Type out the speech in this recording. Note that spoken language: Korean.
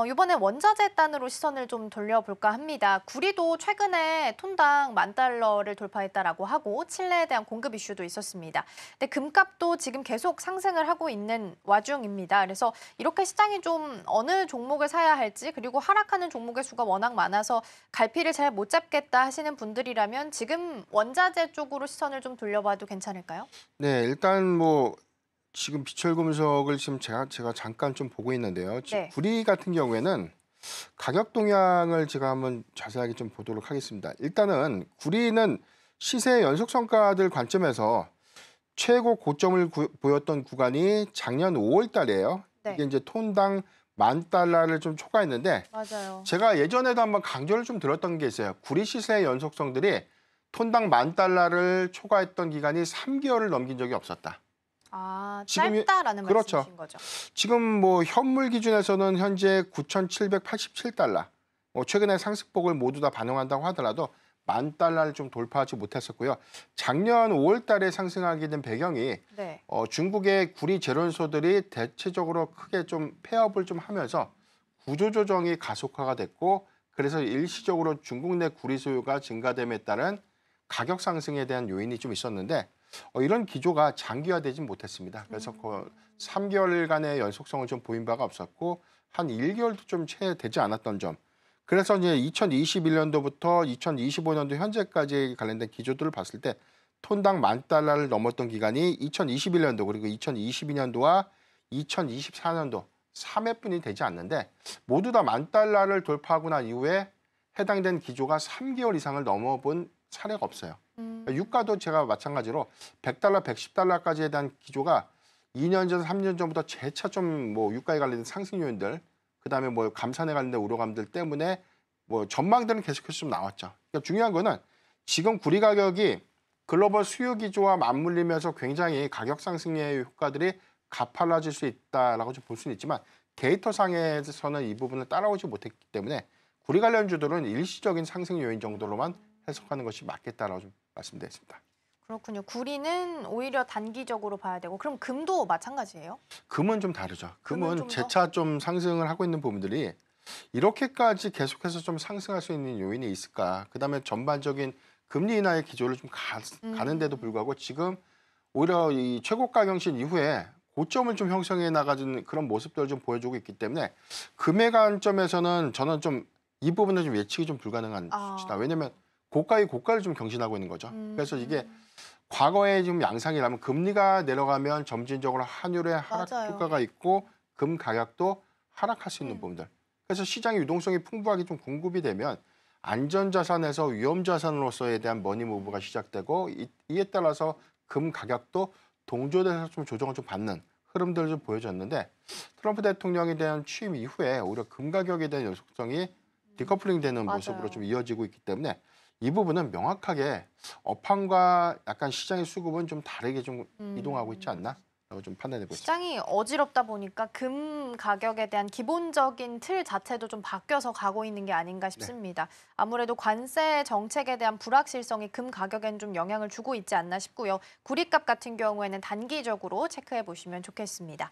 이번에 원자재 단으로 시선을 좀 돌려볼까 합니다. 구리도 최근에 톤당 $10,000를 돌파했다라고 하고 칠레에 대한 공급 이슈도 있었습니다. 근데 금값도 지금 계속 상승을 하고 있는 와중입니다. 그래서 이렇게 시장이 좀 어느 종목을 사야 할지 그리고 하락하는 종목의 수가 워낙 많아서 갈피를 잘 못 잡겠다 하시는 분들이라면 지금 원자재 쪽으로 시선을 좀 돌려봐도 괜찮을까요? 네, 일단 지금 비철금속을 지금 제가 잠깐 좀 보고 있는데요. 지금 네. 구리 같은 경우에는 가격 동향을 제가 한번 자세하게 좀 보도록 하겠습니다. 일단은 구리는 시세 연속 성과들 관점에서 최고 고점을 보였던 구간이 작년 5월 달이에요. 네. 이게 이제 톤당 $10,000를 좀 초과했는데 맞아요. 제가 예전에도 한번 강조를 좀 들었던 게 있어요. 구리 시세 연속성들이 톤당 $10,000를 초과했던 기간이 3개월을 넘긴 적이 없었다. 아, 지금이 짧다라는 그렇죠. 말씀이신 거죠? 지금 현물 기준에서는 현재 $9,787. 최근에 상승폭을 모두 다 반영한다고 하더라도 $10,000를 좀 돌파하지 못했었고요. 작년 5월 달에 상승하게 된 배경이 네. 중국의 구리 제련소들이 대체적으로 크게 좀 폐업을 좀 하면서 구조조정이 가속화가 됐고 그래서 일시적으로 중국 내 구리 수요가 증가됨에 따른 가격 상승에 대한 요인이 좀 있었는데 이런 기조가 장기화되진 못했습니다. 그래서 3개월간의 연속성을 좀 보인 바가 없었고 한 1개월도 좀 채 되지 않았던 점. 그래서 이제 2021년도부터 2025년도 현재까지 관련된 기조들을 봤을 때 톤당 $10,000를 넘었던 기간이 2021년도 그리고 2022년도와 2024년도 3회뿐이 되지 않는데 모두 다 $10,000를 돌파하고 난 이후에 해당된 기조가 3개월 이상을 넘어본 사례가 없어요. 유가도 제가 마찬가지로 $100, $110까지에 대한 기조가 2년 전, 3년 전부터 재차 좀 유가에 관련된 상승 요인들, 그다음에 감산에 관련된 우려감들 때문에 전망들은 계속해서 좀 나왔죠. 그러니까 중요한 거는 지금 구리 가격이 글로벌 수요 기조와 맞물리면서 굉장히 가격 상승의 효과들이 가팔라질 수 있다라고 좀 볼 수는 있지만 데이터상에서는 이 부분을 따라오지 못했기 때문에 구리 관련주들은 일시적인 상승 요인 정도로만 해석하는 것이 맞겠다라고 좀 말씀드렸습니다. 그렇군요. 구리는 오히려 단기적으로 봐야 되고 그럼 금도 마찬가지예요? 금은 좀 다르죠. 금은 금은 좀 더? 재차 좀 상승을 하고 있는 부분들이 이렇게까지 계속해서 좀 상승할 수 있는 요인이 있을까? 그다음에 전반적인 금리 인하의 기조를 좀 가는데도 불구하고 지금 오히려 이 최고가 경신 이후에 고점을 좀 형성해 나가는 그런 모습들을 좀 보여주고 있기 때문에 금의 관점에서는 저는 좀 이 부분은 좀 예측이 좀 불가능한 수치다. 아. 왜냐하면 고가의 고가를 좀 경신하고 있는 거죠. 그래서 이게 과거에 좀 양상이라면 금리가 내려가면 점진적으로 환율의 하락 맞아요. 효과가 있고 금 가격도 하락할 수 있는 음. 부분들. 그래서 시장의 유동성이 풍부하게 좀 공급이 되면 안전자산에서 위험자산으로서에 대한 머니무브가 시작되고 이에 따라서 금 가격도 동조돼서 좀 조정을 좀 받는 흐름들을 좀 보여줬는데 트럼프 대통령에 대한 취임 이후에 오히려 금 가격에 대한 연속성이 디커플링 되는 모습으로 좀 맞아요. 이어지고 있기 때문에 이 부분은 명확하게 업황과 약간 시장의 수급은 좀 다르게 좀 이동하고 있지 음. 않나라고 좀 판단해 보고 있습니다. 시장이 어지럽다 보니까 금 가격에 대한 기본적인 틀 자체도 좀 바뀌어서 가고 있는 게 아닌가 네. 싶습니다. 아무래도 관세 정책에 대한 불확실성이 금 가격엔 좀 영향을 주고 있지 않나 싶고요. 구리값 같은 경우에는 단기적으로 체크해 보시면 좋겠습니다.